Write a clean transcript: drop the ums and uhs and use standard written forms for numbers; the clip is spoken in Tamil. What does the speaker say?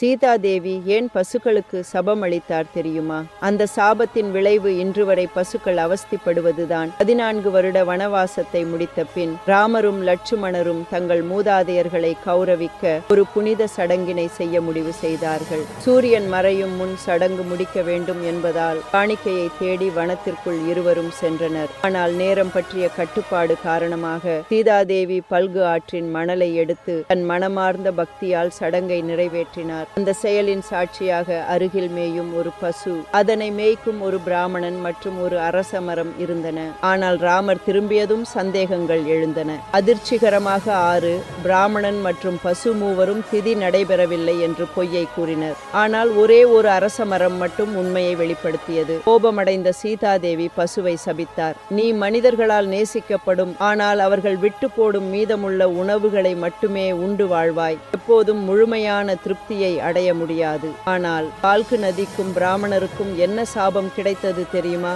சீதாதேவி ஏன் பசுக்களுக்கு சபம் அளித்தார் தெரியுமா? அந்த சாபத்தின் விளைவு இன்று வரை பசுக்கள் அவஸ்திப்படுவதுதான். 14 வருட வனவாசத்தை முடித்த பின் ராமரும் லட்சுமணரும் தங்கள் மூதாதையர்களை கௌரவிக்க ஒரு புனித சடங்கினை செய்ய முடிவு செய்தார்கள். சூரியன் மறையும் முன் சடங்கு முடிக்க வேண்டும் என்பதால் காணிக்கையை தேடி வனத்திற்குள் இருவரும் சென்றனர். ஆனால் நேரம் பற்றிய கட்டுப்பாடு காரணமாக சீதாதேவி பல்கு ஆற்றின் மணலை எடுத்து தன் மனமார்ந்த பக்தியால் சடங்கை நிறைவேற்றினார். அந்த செயலின் சாட்சியாக அருகில் மேயும் ஒரு பசு, அதனை மேய்க்கும் ஒரு பிராமணன் மற்றும் ஒரு அரச மரம் இருந்தன. ஆனால் ராமர் திரும்பியதும் சந்தேகங்கள் எழுந்தன. அதிர்ச்சிகரமாக 6 பிராமணன் மற்றும் பசு மூவரும் திதி நடைபெறவில்லை என்று பொய்யை கூறினர். ஆனால் ஒரே ஒரு அரச மரம் மட்டும் உண்மையை வெளிப்படுத்தியது. கோபமடைந்த சீதாதேவி பசுவை சபித்தார். நீ மனிதர்களால் நேசிக்கப்படும், ஆனால் அவர்கள் விட்டு போடும் மீதமுள்ள உணவுகளை மட்டுமே உண்டு வாழ்வாய். எப்போதும் முழுமையான திருப்தியை அடைய முடியாது. ஆனால் பால்கு நதிக்கும் பிராமணருக்கும் என்ன சாபம் கிடைத்தது தெரியுமா?